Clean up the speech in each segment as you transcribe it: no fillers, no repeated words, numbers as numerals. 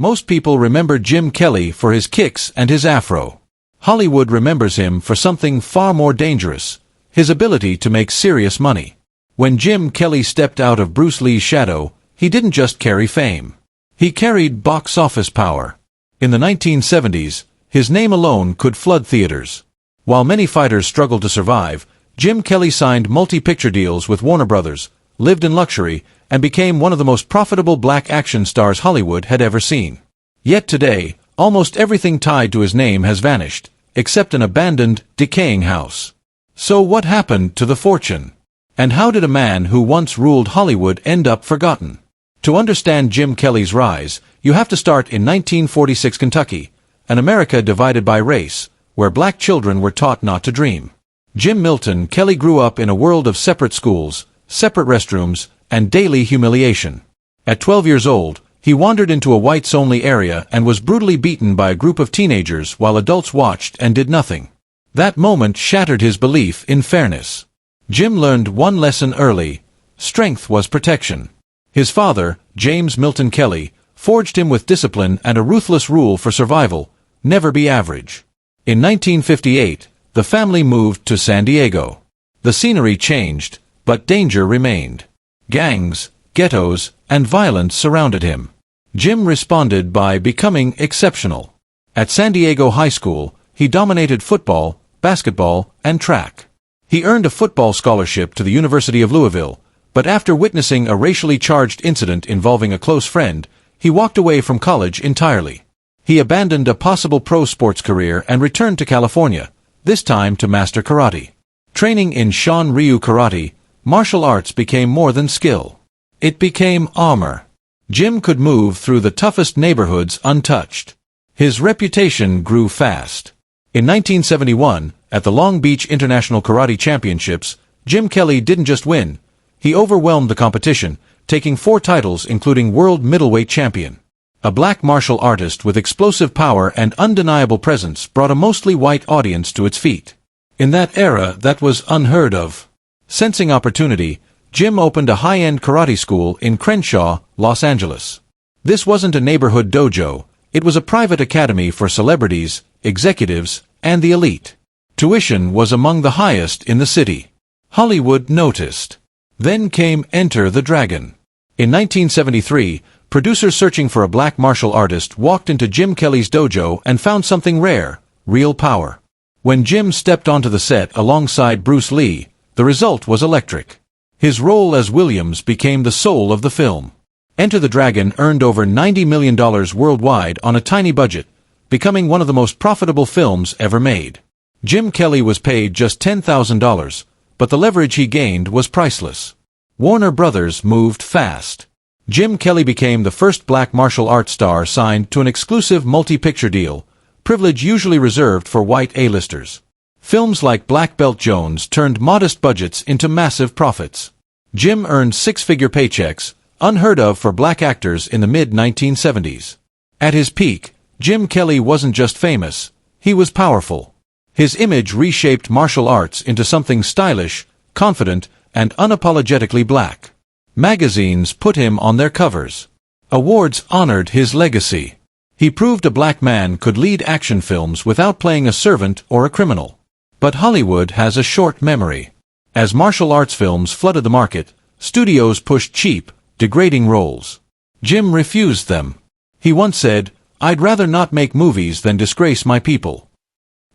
Most people remember Jim Kelly for his kicks and his afro. Hollywood remembers him for something far more dangerous, his ability to make serious money. When Jim Kelly stepped out of Bruce Lee's shadow, he didn't just carry fame. He carried box office power. In the 1970s, his name alone could flood theaters. While many fighters struggled to survive, Jim Kelly signed multi-picture deals with Warner Brothers, lived in luxury, and became one of the most profitable black action stars Hollywood had ever seen. Yet today, almost everything tied to his name has vanished, except an abandoned, decaying house. So what happened to the fortune? And how did a man who once ruled Hollywood end up forgotten? To understand Jim Kelly's rise, you have to start in 1946 Kentucky, an America divided by race, where black children were taught not to dream. Jim Milton Kelly grew up in a world of separate schools, separate restrooms, and daily humiliation. At 12 years old, he wandered into a whites-only area and was brutally beaten by a group of teenagers while adults watched and did nothing. That moment shattered his belief in fairness. Jim learned one lesson early: strength was protection. His father, James Milton Kelly, forged him with discipline and a ruthless rule for survival: never be average. In 1958, the family moved to San Diego. The scenery changed, but danger remained. Gangs, ghettos, and violence surrounded him. Jim responded by becoming exceptional. At San Diego High School, he dominated football, basketball, and track. He earned a football scholarship to the University of Louisville, but after witnessing a racially charged incident involving a close friend, he walked away from college entirely. He abandoned a possible pro sports career and returned to California, this time to master karate. Training in Shan Ryu Karate, martial arts became more than skill. It became armor. Jim could move through the toughest neighborhoods untouched. His reputation grew fast. In 1971, at the Long Beach International Karate Championships, Jim Kelly didn't just win. He overwhelmed the competition, taking 4 titles including World Middleweight Champion. A black martial artist with explosive power and undeniable presence brought a mostly white audience to its feet. In that era, that was unheard of. Sensing opportunity, Jim opened a high-end karate school in Crenshaw, Los Angeles. This wasn't a neighborhood dojo, it was a private academy for celebrities, executives, and the elite. Tuition was among the highest in the city. Hollywood noticed. Then came Enter the Dragon. In 1973, producers searching for a black martial artist walked into Jim Kelly's dojo and found something rare: real power. When Jim stepped onto the set alongside Bruce Lee, the result was electric. His role as Williams became the soul of the film. Enter the Dragon earned over $90 million worldwide on a tiny budget, becoming one of the most profitable films ever made. Jim Kelly was paid just $10,000, but the leverage he gained was priceless. Warner Brothers moved fast. Jim Kelly became the first black martial arts star signed to an exclusive multi-picture deal, privilege usually reserved for white A-listers. Films like Black Belt Jones turned modest budgets into massive profits. Jim earned 6-figure paychecks, unheard of for black actors in the mid-1970s. At his peak, Jim Kelly wasn't just famous, he was powerful. His image reshaped martial arts into something stylish, confident, and unapologetically black. Magazines put him on their covers. Awards honored his legacy. He proved a black man could lead action films without playing a servant or a criminal. But Hollywood has a short memory. As martial arts films flooded the market, studios pushed cheap, degrading roles. Jim refused them. He once said, "I'd rather not make movies than disgrace my people."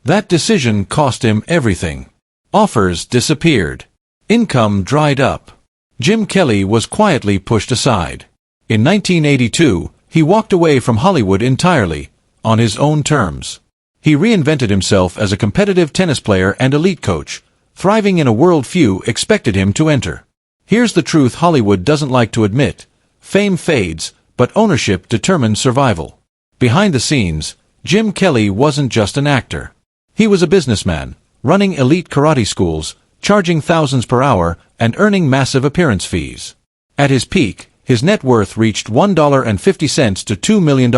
That decision cost him everything. Offers disappeared. Income dried up. Jim Kelly was quietly pushed aside. In 1982, he walked away from Hollywood entirely, on his own terms. He reinvented himself as a competitive tennis player and elite coach, thriving in a world few expected him to enter. Here's the truth Hollywood doesn't like to admit: fame fades, but ownership determines survival. Behind the scenes, Jim Kelly wasn't just an actor. He was a businessman, running elite karate schools, charging thousands per hour, and earning massive appearance fees. At his peak, his net worth reached $1.50 to $2 million,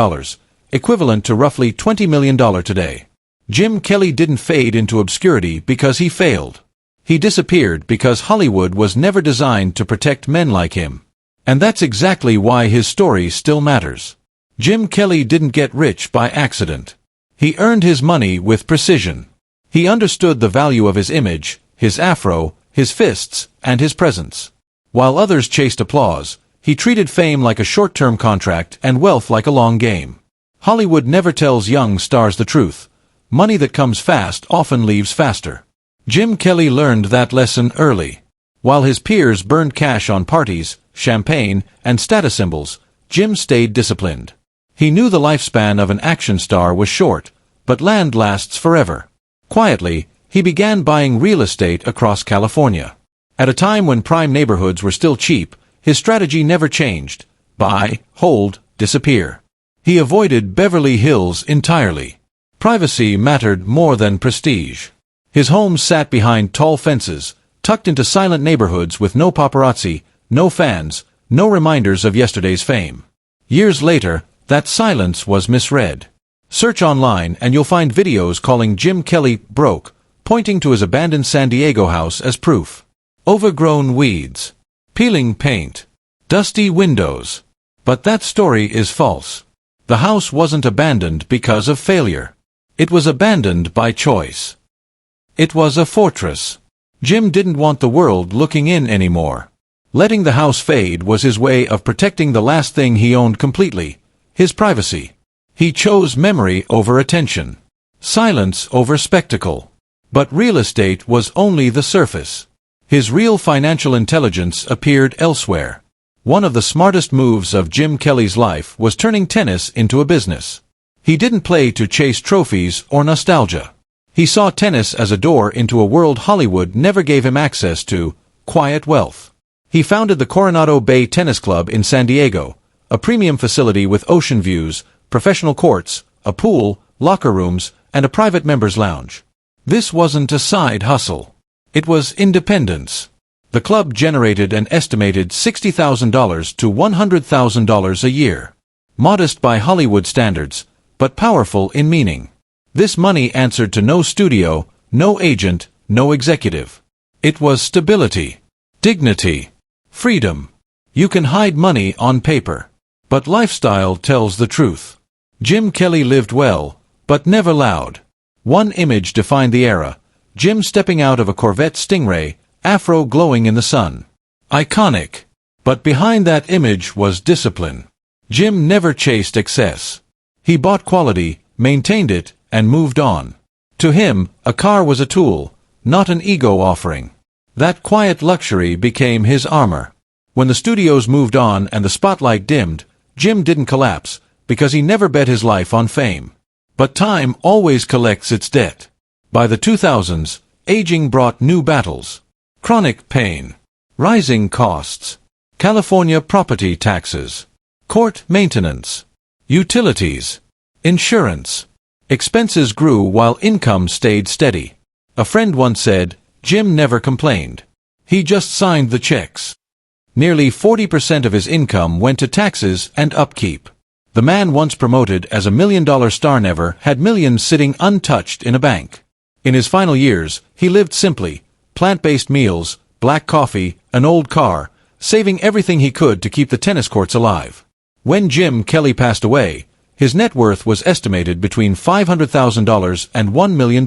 equivalent to roughly $20 million today. Jim Kelly didn't fade into obscurity because he failed. He disappeared because Hollywood was never designed to protect men like him. And that's exactly why his story still matters. Jim Kelly didn't get rich by accident. He earned his money with precision. He understood the value of his image, his afro, his fists, and his presence. While others chased applause, he treated fame like a short-term contract and wealth like a long game. Hollywood never tells young stars the truth. Money that comes fast often leaves faster. Jim Kelly learned that lesson early. While his peers burned cash on parties, champagne, and status symbols, Jim stayed disciplined. He knew the lifespan of an action star was short, but land lasts forever. Quietly, he began buying real estate across California. At a time when prime neighborhoods were still cheap, his strategy never changed: buy, hold, disappear. He avoided Beverly Hills entirely. Privacy mattered more than prestige. His homes sat behind tall fences, tucked into silent neighborhoods with no paparazzi, no fans, no reminders of yesterday's fame. Years later, that silence was misread. Search online and you'll find videos calling Jim Kelly broke, pointing to his abandoned San Diego house as proof. Overgrown weeds, peeling paint, dusty windows. But that story is false. The house wasn't abandoned because of failure. It was abandoned by choice. It was a fortress. Jim didn't want the world looking in anymore. Letting the house fade was his way of protecting the last thing he owned completely: his privacy. He chose memory over attention, silence over spectacle. But real estate was only the surface. His real financial intelligence appeared elsewhere. One of the smartest moves of Jim Kelly's life was turning tennis into a business. He didn't play to chase trophies or nostalgia. He saw tennis as a door into a world Hollywood never gave him access to: quiet wealth. He founded the Coronado Bay Tennis Club in San Diego, a premium facility with ocean views, professional courts, a pool, locker rooms, and a private members' lounge. This wasn't a side hustle. It was independence. The club generated an estimated $60,000 to $100,000 a year. Modest by Hollywood standards, but powerful in meaning. This money answered to no studio, no agent, no executive. It was stability, dignity, freedom. You can hide money on paper, but lifestyle tells the truth. Jim Kelly lived well, but never loud. One image defined the era: Jim stepping out of a Corvette Stingray, afro glowing in the sun. Iconic. But behind that image was discipline. Jim never chased excess. He bought quality, maintained it, and moved on. To him, a car was a tool, not an ego offering. That quiet luxury became his armor. When the studios moved on and the spotlight dimmed, Jim didn't collapse, because he never bet his life on fame. But time always collects its debt. By the 2000s, aging brought new battles. Chronic pain, rising costs, California property taxes, court maintenance, utilities, insurance. Expenses grew while income stayed steady. A friend once said, Jim never complained. He just signed the checks. Nearly 40% of his income went to taxes and upkeep. The man once promoted as a $1 million star never had millions sitting untouched in a bank. In his final years, he lived simply: plant-based meals, black coffee, an old car, saving everything he could to keep the tennis courts alive. When Jim Kelly passed away, his net worth was estimated between $500,000 and $1 million.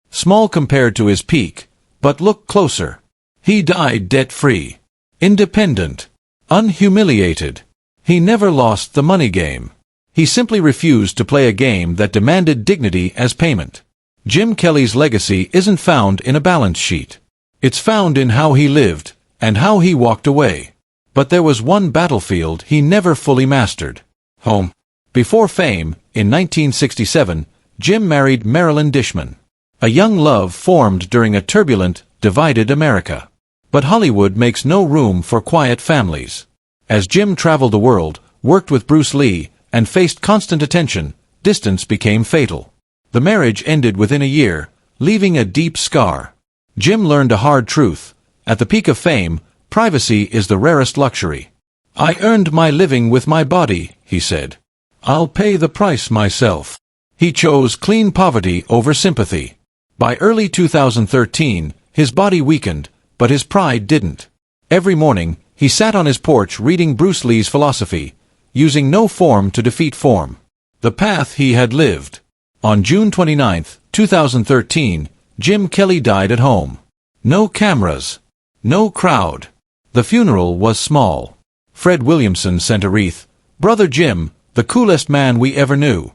Small compared to his peak, but look closer. He died debt-free, independent, unhumiliated. He never lost the money game. He simply refused to play a game that demanded dignity as payment. Jim Kelly's legacy isn't found in a balance sheet. It's found in how he lived, and how he walked away. But there was one battlefield he never fully mastered: home. Before fame, in 1967, Jim married Marilyn Dishman. A young love formed during a turbulent, divided America. But Hollywood makes no room for quiet families. As Jim traveled the world, worked with Bruce Lee, and faced constant attention, distance became fatal. The marriage ended within a year, leaving a deep scar. Jim learned a hard truth: at the peak of fame, privacy is the rarest luxury. "I earned my living with my body," he said. "I'll pay the price myself." He chose clean poverty over sympathy. By early 2013, his body weakened, but his pride didn't. Every morning, he sat on his porch reading Bruce Lee's philosophy: using no form to defeat form. The path he had lived. On June 29, 2013, Jim Kelly died at home. No cameras. No crowd. The funeral was small. Fred Williamson sent a wreath. "Brother Jim, the coolest man we ever knew."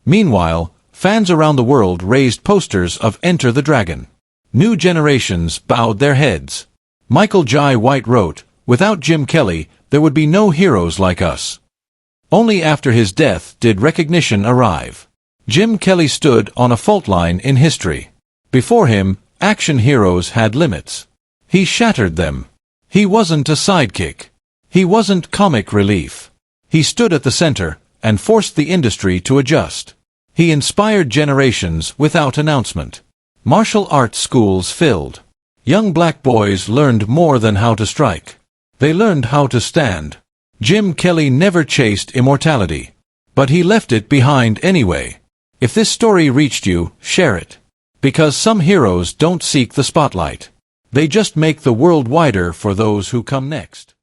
Meanwhile, fans around the world raised posters of Enter the Dragon. New generations bowed their heads. Michael Jai White wrote, "Without Jim Kelly, there would be no heroes like us." Only after his death did recognition arrive. Jim Kelly stood on a fault line in history. Before him, action heroes had limits. He shattered them. He wasn't a sidekick. He wasn't comic relief. He stood at the center and forced the industry to adjust. He inspired generations without announcement. Martial arts schools filled. Young black boys learned more than how to strike. They learned how to stand. Jim Kelly never chased immortality. But he left it behind anyway. If this story reached you, share it. Because some heroes don't seek the spotlight. They just make the world wider for those who come next.